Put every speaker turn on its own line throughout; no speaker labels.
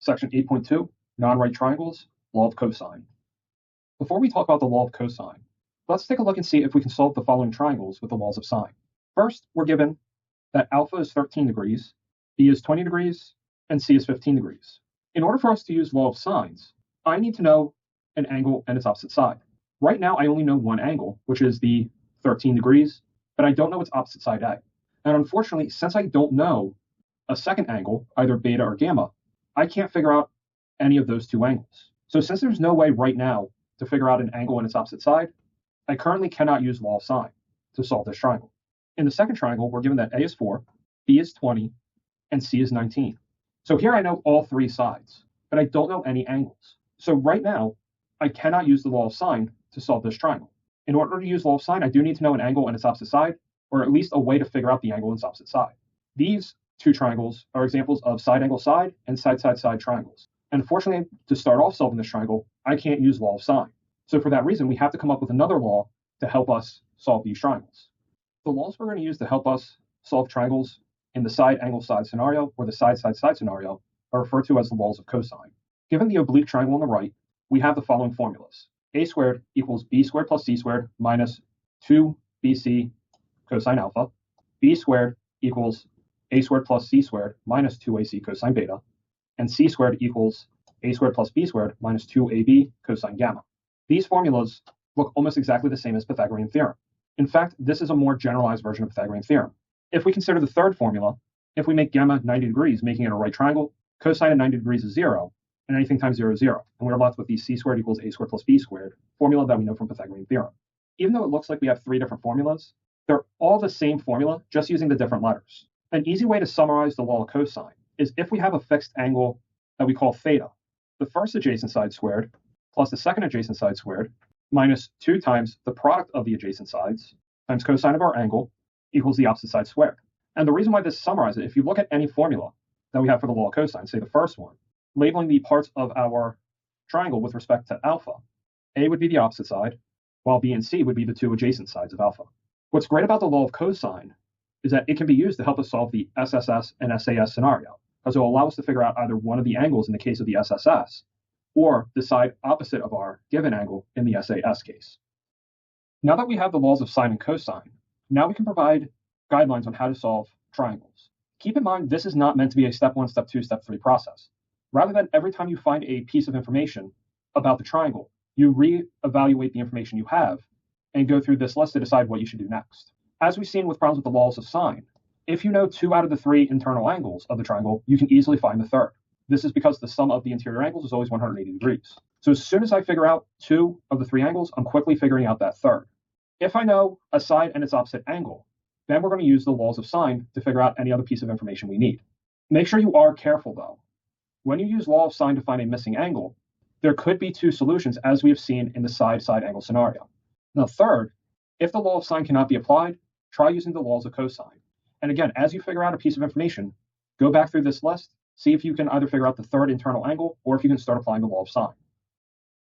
Section 8.2, non-right triangles, law of cosine. Before we talk about the law of cosine, let's take a look and see if we can solve the following triangles with the laws of sine. First, we're given that alpha is 13 degrees, b is 20 degrees, and c is 15 degrees. In order for us to use law of sines, I need to know an angle and its opposite side. Right now, I only know one angle, which is the 13 degrees, but I don't know its opposite side A. And unfortunately, since I don't know a second angle, either beta or gamma, I can't figure out any of those two angles. So since there's no way right now to figure out an angle and its opposite side, I currently cannot use law of sine to solve this triangle. In the second triangle, we're given that A is 4, B is 20, and C is 19. So here I know all three sides, but I don't know any angles. So right now, I cannot use the law of sine to solve this triangle. In order to use law of sine, I do need to know an angle and its opposite side, or at least a way to figure out the angle and its opposite side. These two triangles are examples of side angle side and side side side triangles. And unfortunately, to start off solving this triangle, I can't use law of sine. So for that reason, we have to come up with another law to help us solve these triangles. The laws we're going to use to help us solve triangles in the side angle side scenario or the side side side scenario are referred to as the laws of cosine. Given the oblique triangle on the right, we have the following formulas. A squared equals b squared plus c squared minus 2bc cosine alpha. B squared equals a squared plus c squared minus 2ac cosine beta. And c squared equals a squared plus b squared minus 2ab cosine gamma. These formulas look almost exactly the same as Pythagorean theorem. In fact, this is a more generalized version of Pythagorean theorem. If we consider the third formula, if we make gamma 90 degrees, making it a right triangle, cosine of 90 degrees is 0, and anything times 0 is 0. And we're left with the c squared equals a squared plus b squared formula that we know from Pythagorean theorem. Even though it looks like we have three different formulas, they're all the same formula, just using the different letters. An easy way to summarize the law of cosine is if we have a fixed angle that we call theta, the first adjacent side squared plus the second adjacent side squared minus 2 times the product of the adjacent sides times cosine of our angle equals the opposite side squared. And the reason why this summarizes it, if you look at any formula that we have for the law of cosine, say the first one, labeling the parts of our triangle with respect to alpha, A would be the opposite side, while B and C would be the two adjacent sides of alpha. What's great about the law of cosine is that it can be used to help us solve the SSS and SAS scenario, as it will allow us to figure out either one of the angles in the case of the SSS, or the side opposite of our given angle in the SAS case. Now that we have the laws of sine and cosine, now we can provide guidelines on how to solve triangles. Keep in mind, this is not meant to be a step 1, step 2, step 3 process. Rather than every time you find a piece of information about the triangle, you re-evaluate the information you have and go through this list to decide what you should do next. As we've seen with problems with the laws of sine, if you know 2 out of the 3 internal angles of the triangle, you can easily find the third. This is because the sum of the interior angles is always 180 degrees. So as soon as I figure out 2 of the 3 angles, I'm quickly figuring out that third. If I know a side and its opposite angle, then we're going to use the laws of sine to figure out any other piece of information we need. Make sure you are careful though. When you use law of sine to find a missing angle, there could be 2 solutions as we have seen in the side-side angle scenario. Now third, if the law of sine cannot be applied, try using the laws of cosine. And again, as you figure out a piece of information, go back through this list, see if you can either figure out the third internal angle or if you can start applying the law of sine.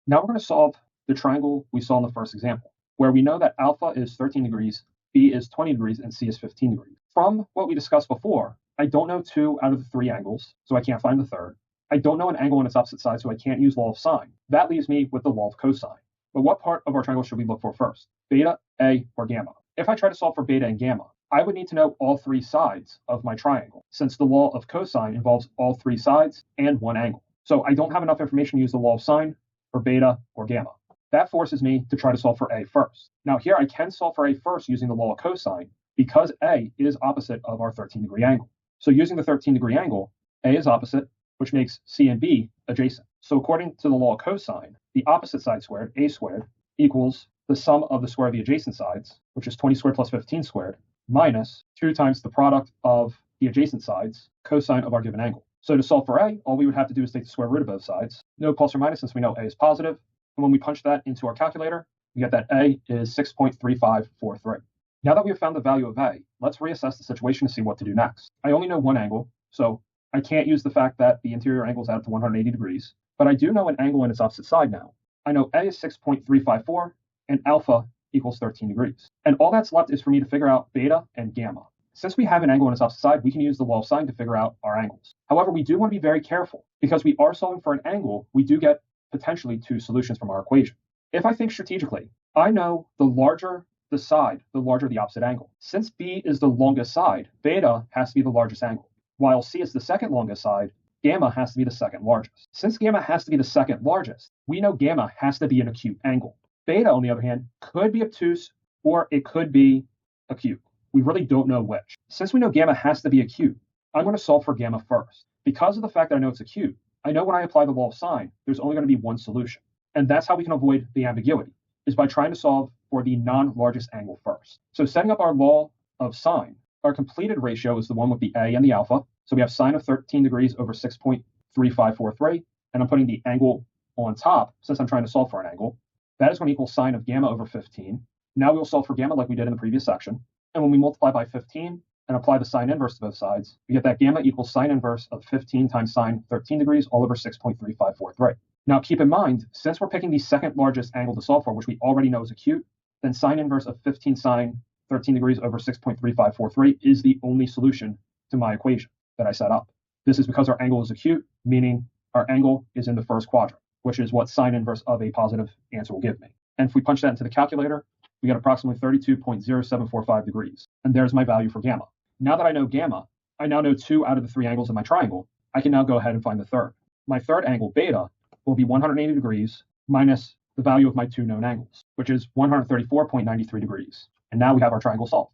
Now we're going to solve the triangle we saw in the first example, where we know that alpha is 13 degrees, B is 20 degrees, and C is 15 degrees. From what we discussed before, I don't know 2 out of the 3 angles, so I can't find the third. I don't know an angle on its opposite side, so I can't use law of sine. That leaves me with the law of cosine. But what part of our triangle should we look for first? Beta, A, or gamma? If I try to solve for beta and gamma, I would need to know all 3 sides of my triangle, since the law of cosine involves all 3 sides and 1 angle. So I don't have enough information to use the law of sine for beta or gamma. That forces me to try to solve for A first. Now here I can solve for A first using the law of cosine because A is opposite of our 13-degree angle. So using the 13-degree angle, A is opposite, which makes C and B adjacent. So according to the law of cosine, the opposite side squared, A squared, equals the sum of the square of the adjacent sides, which is 20 squared plus 15 squared, minus 2 times the product of the adjacent sides, cosine of our given angle. So to solve for A, all we would have to do is take the square root of both sides. No plus or minus since we know A is positive. And when we punch that into our calculator, we get that A is 6.3543. Now that we have found the value of A, let's reassess the situation to see what to do next. I only know one angle, so I can't use the fact that the interior angle is out to 180 degrees, but I do know an angle in its opposite side now. I know A is 6.354 and alpha equals 13 degrees. And all that's left is for me to figure out beta and gamma. Since we have an angle on its opposite side, we can use the law of sine to figure out our angles. However, we do want to be very careful because we are solving for an angle. We do get potentially two solutions from our equation. If I think strategically, I know the larger the side, the larger the opposite angle. Since B is the longest side, beta has to be the largest angle. While C is the second longest side, gamma has to be the second largest. Since gamma has to be the second largest, we know gamma has to be an acute angle. Beta, on the other hand, could be obtuse or it could be acute. We really don't know which. Since we know gamma has to be acute, I'm going to solve for gamma first. Because of the fact that I know it's acute, I know when I apply the law of sine, there's only going to be one solution. And that's how we can avoid the ambiguity, is by trying to solve for the non-largest angle first. So setting up our law of sine, our completed ratio is the one with the a and the alpha. So we have sine of 13 degrees over 6.3543. And I'm putting the angle on top since I'm trying to solve for an angle. That is going to equal sine of gamma over 15. Now we'll solve for gamma like we did in the previous section. And when we multiply by 15 and apply the sine inverse to both sides, we get that gamma equals sine inverse of 15 times sine 13 degrees all over 6.3543. Now keep in mind, since we're picking the second largest angle to solve for, which we already know is acute, then sine inverse of 15 sine 13 degrees over 6.3543 is the only solution to my equation that I set up. This is because our angle is acute, meaning our angle is in the first quadrant, which is what sine inverse of a positive answer will give me. And if we punch that into the calculator, we get approximately 32.0745 degrees. And there's my value for gamma. Now that I know gamma, I now know 2 out of the 3 angles of my triangle. I can now go ahead and find the third. My third angle, beta, will be 180 degrees minus the value of my 2 known angles, which is 134.93 degrees. And now we have our triangle solved.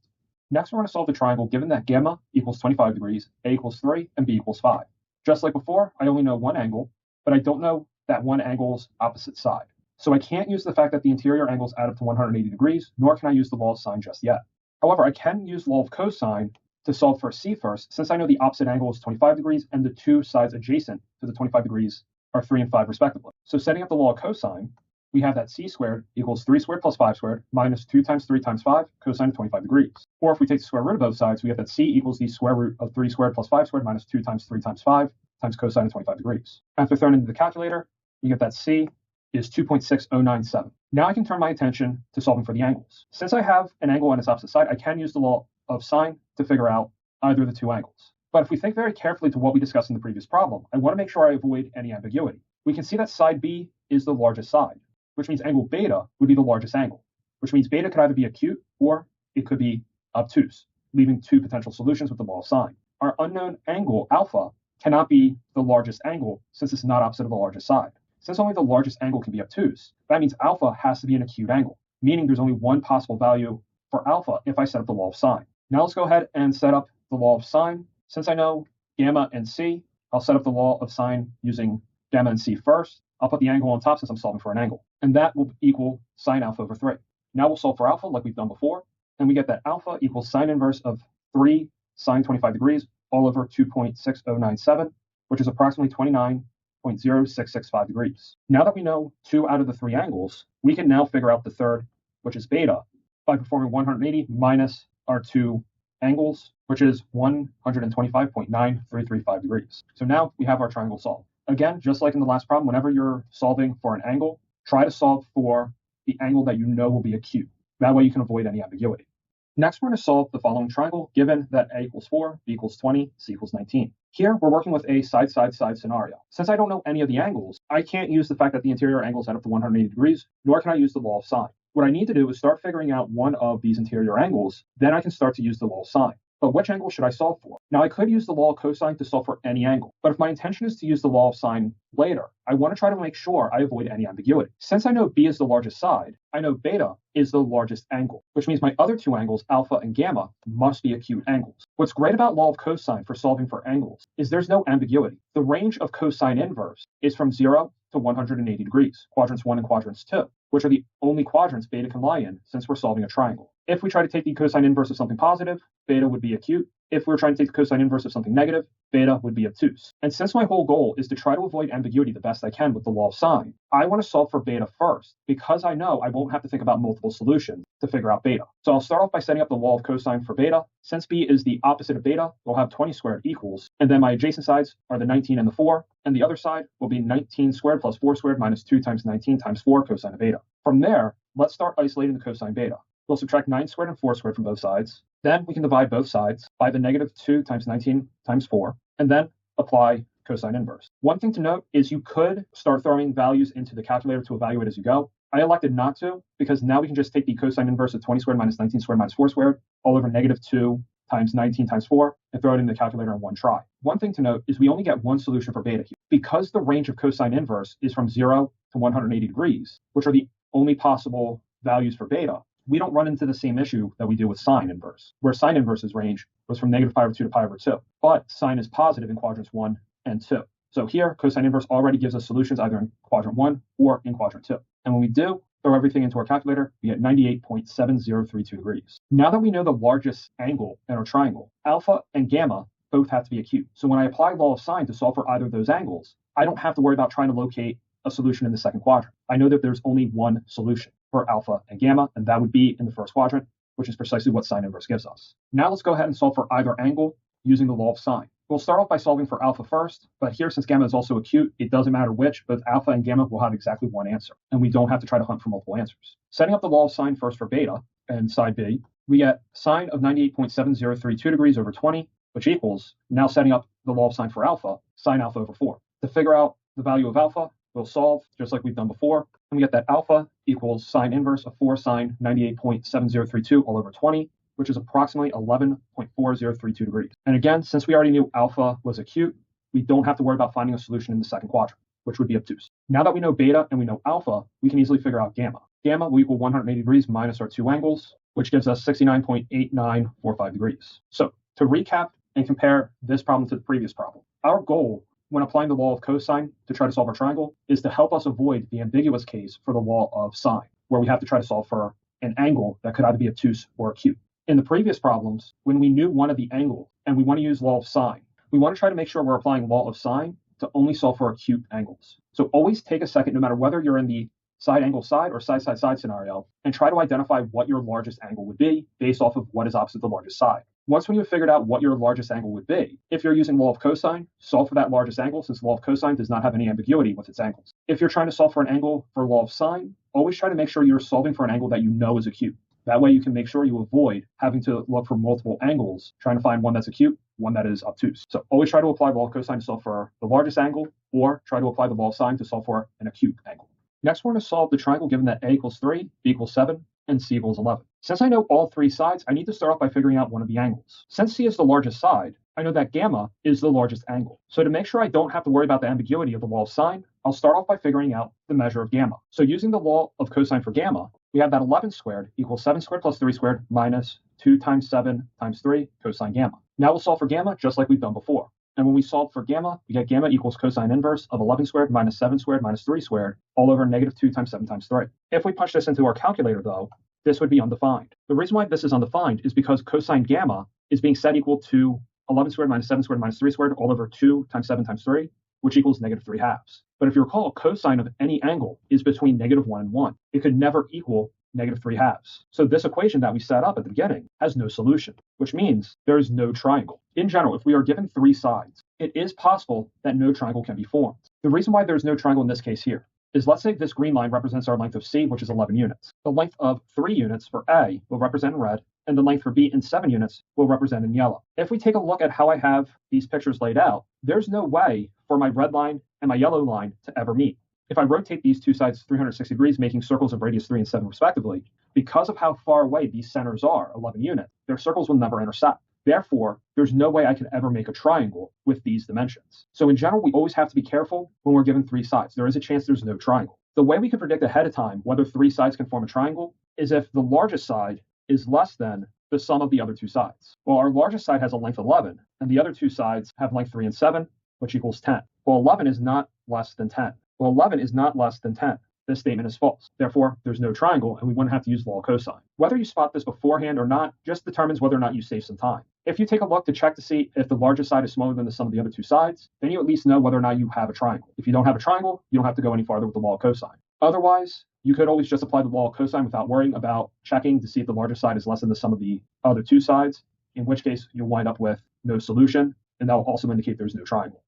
Next, we're going to solve the triangle given that gamma equals 25 degrees, a equals 3, and b equals 5. Just like before, I only know one angle, but I don't know that one angle's opposite side. So I can't use the fact that the interior angles add up to 180 degrees, nor can I use the law of sine just yet. However, I can use law of cosine to solve for C first, since I know the opposite angle is 25 degrees and the two sides adjacent to the 25 degrees are 3 and 5 respectively. So setting up the law of cosine, we have that c squared equals 3 squared plus 5 squared minus 2 times 3 times 5 cosine of 25 degrees. Or if we take the square root of both sides, we have that c equals the square root of 3 squared plus 5 squared minus 2 times 3 times 5 times cosine of 25 degrees. After throwing it into the calculator, you get that c is 2.6097. Now I can turn my attention to solving for the angles. Since I have an angle on its opposite side, I can use the law of sine to figure out either of the two angles. But if we think very carefully to what we discussed in the previous problem, I want to make sure I avoid any ambiguity. We can see that side B is the largest side, which means angle beta would be the largest angle, which means beta could either be acute or it could be obtuse, leaving two potential solutions with the law of sine. Our unknown angle, alpha, cannot be the largest angle since it's not opposite of the largest side. Since only the largest angle can be obtuse, that means alpha has to be an acute angle, meaning there's only one possible value for alpha if I set up the law of sine. Now let's go ahead and set up the law of sine. Since I know gamma and c, I'll set up the law of sine using gamma and c first. I'll put the angle on top since I'm solving for an angle, and that will equal sine alpha over 3. Now we'll solve for alpha like we've done before, and we get that alpha equals sine inverse of 3 sine 25 degrees all over 2.6097, which is approximately 29.0665 degrees. Now that we know 2 out of the 3 angles, we can now figure out the third, which is beta, by performing 180 minus our 2 angles, which is 125.9335 degrees. So now we have our triangle solved. Again, just like in the last problem, whenever you're solving for an angle, try to solve for the angle that you know will be acute. That way you can avoid any ambiguity. Next, we're going to solve the following triangle given that a equals 4, b equals 20, c equals 19. Here, we're working with a side-side-side scenario. Since I don't know any of the angles, I can't use the fact that the interior angles add up to 180 degrees, nor can I use the law of sine. What I need to do is start figuring out one of these interior angles, then I can start to use the law of sine. But which angle should I solve for? Now, I could use the law of cosine to solve for any angle, but if my intention is to use the law of sine later, I want to try to make sure I avoid any ambiguity. Since I know b is the largest side, I know beta is the largest angle, which means my other 2 angles, alpha and gamma, must be acute angles. What's great about law of cosine for solving for angles is there's no ambiguity. The range of cosine inverse is from 0 to 180 degrees, quadrants 1 and quadrants 2, which are the only quadrants beta can lie in since we're solving a triangle. If we try to take the cosine inverse of something positive, beta would be acute. If we're trying to take the cosine inverse of something negative, beta would be obtuse. And since my whole goal is to try to avoid ambiguity the best I can with the law of sine, I want to solve for beta first because I know I won't have to think about multiple solutions to figure out beta. So I'll start off by setting up the law of cosine for beta. Since b is the opposite of beta, we'll have 20 squared equals, and then my adjacent sides are the 19 and the 4, and the other side will be 19 squared plus 4 squared minus 2 times 19 times 4 cosine of beta. From there, let's start isolating the cosine beta. We'll subtract 9 squared and 4 squared from both sides. Then we can divide both sides by the negative 2 times 19 times 4, and then apply cosine inverse. One thing to note is you could start throwing values into the calculator to evaluate as you go. I elected not to because now we can just take the cosine inverse of 20 squared minus 19 squared minus 4 squared all over negative 2 times 19 times 4 and throw it in the calculator in one try. One thing to note is we only get one solution for beta here. Because the range of cosine inverse is from 0 to 180 degrees, which are the only possible values for beta, we don't run into the same issue that we do with sine inverse, where sine inverse's range was from negative pi over 2 to pi over 2. But sine is positive in quadrants 1 and 2. So here, cosine inverse already gives us solutions either in quadrant 1 or in quadrant 2. And when we do throw everything into our calculator, we get 98.7032 degrees. Now that we know the largest angle in our triangle, alpha and gamma both have to be acute. So when I apply law of sine to solve for either of those angles, I don't have to worry about trying to locate a solution in the second quadrant. I know that there's only one solution for alpha and gamma, and that would be in the first quadrant, which is precisely what sine inverse gives us. Now let's go ahead and solve for either angle using the law of sine. We'll start off by solving for alpha first, but here, since gamma is also acute, it doesn't matter which, both alpha and gamma will have exactly one answer, and we don't have to try to hunt for multiple answers. Setting up the law of sine first for beta and side B, we get sine of 98.7032 degrees over 20, which equals, now setting up the law of sine for alpha, sine alpha over 4. To figure out the value of alpha, we'll solve just like we've done before, and we get that alpha equals sine inverse of 4 sine 98.7032 all over 20, which is approximately 11.4032 degrees. And again, since we already knew alpha was acute, we don't have to worry about finding a solution in the second quadrant, which would be obtuse. Now that we know beta and we know alpha, we can easily figure out gamma. Gamma will equal 180 degrees minus our two angles, which gives us 69.8945 degrees. So to recap and compare this problem to the previous problem, our goal when applying the law of cosine to try to solve our triangle is to help us avoid the ambiguous case for the law of sine, where we have to try to solve for an angle that could either be obtuse or acute. In the previous problems, when we knew one of the angles and we want to use law of sine, we want to try to make sure we're applying law of sine to only solve for acute angles. So always take a second, no matter whether you're in the side angle side or side side side scenario, and try to identify what your largest angle would be based off of what is opposite the largest side. Once when you've figured out what your largest angle would be, if you're using law of cosine, solve for that largest angle, since law of cosine does not have any ambiguity with its angles. If you're trying to solve for an angle for law of sine, always try to make sure you're solving for an angle that you know is acute. That way you can make sure you avoid having to look for multiple angles, trying to find one that's acute, one that is obtuse. So always try to apply law of cosine to solve for the largest angle, or try to apply the law of sine to solve for an acute angle. Next, we're going to solve the triangle given that a equals 3, b equals 7, and c equals 11. Since I know all three sides, I need to start off by figuring out one of the angles. Since c is the largest side, I know that gamma is the largest angle. So to make sure I don't have to worry about the ambiguity of the law of sine, I'll start off by figuring out the measure of gamma. So using the law of cosine for gamma, we have that 11 squared equals 7 squared plus 3 squared minus 2 times 7 times 3 cosine gamma. Now we'll solve for gamma just like we've done before. And when we solve for gamma, we get gamma equals cosine inverse of 11 squared minus 7 squared minus 3 squared all over negative 2 times 7 times 3. If we punch this into our calculator, though, this would be undefined. The reason why this is undefined is because cosine gamma is being set equal to 11 squared minus 7 squared minus 3 squared all over 2 times 7 times 3, which equals negative 3 halves. But if you recall, cosine of any angle is between negative 1 and 1. It could never equal negative 3 halves. So this equation that we set up at the beginning has no solution, which means there is no triangle. In general, if we are given three sides, it is possible that no triangle can be formed. The reason why there's no triangle in this case here is, let's say this green line represents our length of C, which is 11 units. The length of 3 units for A will represent in red, and the length for B in 7 units will represent in yellow. If we take a look at how I have these pictures laid out, there's no way for my red line and my yellow line to ever meet. If I rotate these two sides 360 degrees, making circles of radius 3 and 7 respectively, because of how far away these centers are, 11 units, their circles will never intersect. Therefore, there's no way I can ever make a triangle with these dimensions. So in general, we always have to be careful when we're given three sides. There is a chance there's no triangle. The way we can predict ahead of time whether three sides can form a triangle is if the largest side is less than the sum of the other two sides. Well, our largest side has a length 11, and the other two sides have length 3 and 7, which equals 10. Well, 11 is not less than 10. Well, 11 is not less than 10. This statement is false. Therefore, there's no triangle, and we wouldn't have to use law of cosine. Whether you spot this beforehand or not just determines whether or not you save some time. If you take a look to check to see if the largest side is smaller than the sum of the other two sides, then you at least know whether or not you have a triangle. If you don't have a triangle, you don't have to go any farther with the law of cosine. Otherwise, you could always just apply the law of cosine without worrying about checking to see if the largest side is less than the sum of the other two sides, in which case you'll wind up with no solution, and that will also indicate there's no triangle.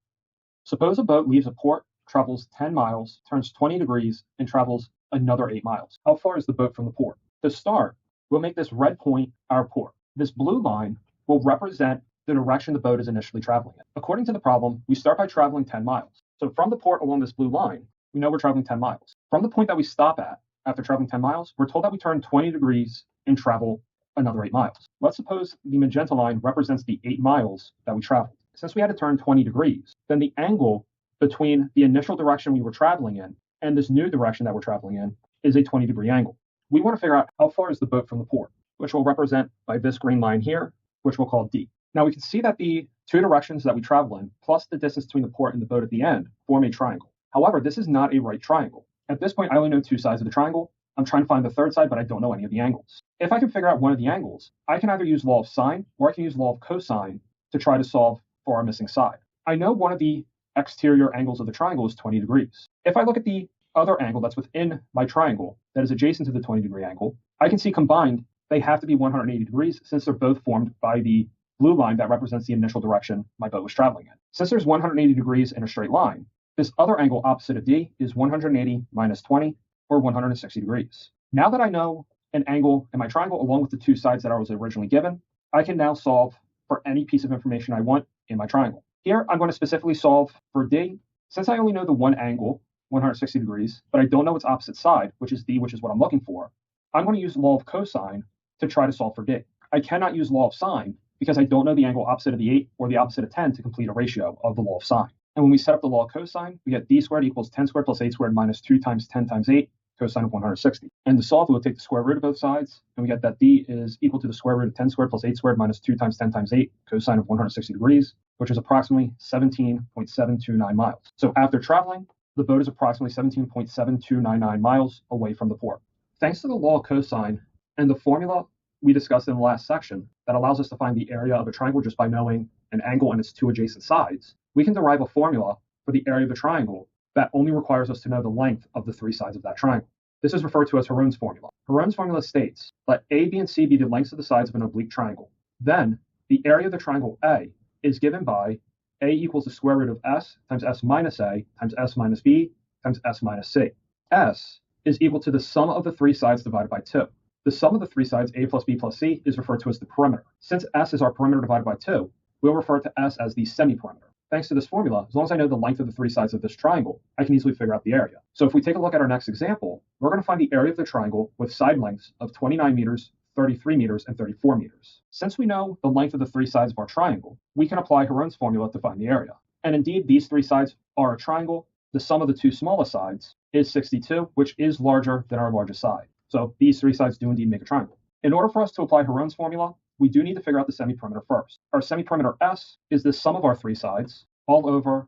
Suppose a boat leaves a port, travels 10 miles, turns 20 degrees, and travels another 8 miles. How far is the boat from the port? To start, we'll make this red point our port. This blue line will represent the direction the boat is initially traveling in. According to the problem, we start by traveling 10 miles. So from the port along this blue line, we know we're traveling 10 miles. From the point that we stop at after traveling 10 miles, we're told that we turn 20 degrees and travel another 8 miles. Let's suppose the magenta line represents the 8 miles that we traveled. Since we had to turn 20 degrees, then the angle between the initial direction we were traveling in and this new direction that we're traveling in is a 20-degree angle. We want to figure out how far is the boat from the port, which we'll represent by this green line here, which we'll call D. Now we can see that the two directions that we travel in, plus the distance between the port and the boat at the end, form a triangle. However, this is not a right triangle. At this point, I only know two sides of the triangle. I'm trying to find the third side, but I don't know any of the angles. If I can figure out one of the angles, I can either use law of sine or I can use law of cosine to try to solve for our missing side. I know one of the exterior angles of the triangle is 20 degrees. If I look at the other angle that's within my triangle that is adjacent to the 20-degree angle, I can see combined they have to be 180 degrees since they're both formed by the blue line that represents the initial direction my boat was traveling in. Since there's 180 degrees in a straight line, this other angle opposite of D is 180 minus 20, or 160 degrees. Now that I know an angle in my triangle along with the two sides that I was originally given, I can now solve for any piece of information I want in my triangle. Here, I'm going to specifically solve for D. Since I only know the one angle, 160 degrees, but I don't know its opposite side, which is D, which is what I'm looking for, I'm going to use law of cosine to try to solve for D. I cannot use law of sine because I don't know the angle opposite of the 8 or the opposite of 10 to complete a ratio of the law of sine. And when we set up the law of cosine, we get D squared equals 10 squared plus 8 squared minus 2 times 10 times 8, cosine of 160. And to solve, we'll take the square root of both sides, and we get that D is equal to the square root of 10 squared plus 8 squared minus 2 times 10 times 8, cosine of 160 degrees, which is approximately 17.729 miles. So after traveling, the boat is approximately 17.7299 miles away from the port. Thanks to the law of cosine and the formula we discussed in the last section that allows us to find the area of a triangle just by knowing an angle and its two adjacent sides, we can derive a formula for the area of the triangle that only requires us to know the length of the three sides of that triangle. This is referred to as Heron's formula. Heron's formula states, let A, B, and C be the lengths of the sides of an oblique triangle. Then, the area of the triangle A is given by A equals the square root of S times S minus A times S minus B times S minus C. S is equal to the sum of the three sides divided by 2. The sum of the three sides, A plus B plus C, is referred to as the perimeter. Since S is our perimeter divided by 2, we'll refer to S as the semi-perimeter. Thanks to this formula, as long as I know the length of the three sides of this triangle, I can easily figure out the area. So if we take a look at our next example, we're going to find the area of the triangle with side lengths of 29 meters, 33 meters, and 34 meters. Since we know the length of the three sides of our triangle, we can apply Heron's formula to find the area. And indeed, these three sides are a triangle. The sum of the two smallest sides is 62, which is larger than our largest side. So these three sides do indeed make a triangle. In order for us to apply Heron's formula, we do need to figure out the semi-perimeter first. Our semi-perimeter S is the sum of our three sides all over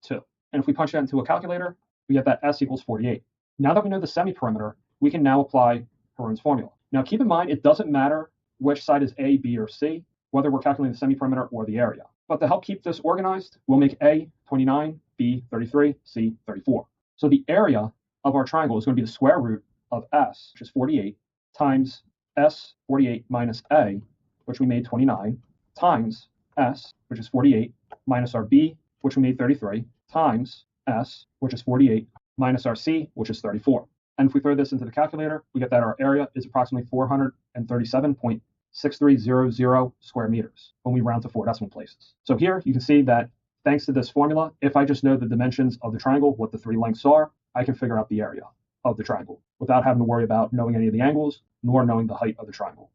2. And if we punch that into a calculator, we get that S equals 48. Now that we know the semi-perimeter, we can now apply Heron's formula. Now keep in mind, it doesn't matter which side is A, B, or C, whether we're calculating the semi-perimeter or the area. But to help keep this organized, we'll make A 29, B 33, C 34. So the area of our triangle is going to be the square root of S, which is 48, times S 48 minus A, which we made 29, times S, which is 48, minus our B, which we made 33, times S, which is 48, minus our C, which is 34. And if we throw this into the calculator, we get that our area is approximately 437.6300 square meters when we round to 4 decimal places. So here you can see that thanks to this formula, if I just know the dimensions of the triangle, what the three lengths are, I can figure out the area of the triangle without having to worry about knowing any of the angles nor knowing the height of the triangle.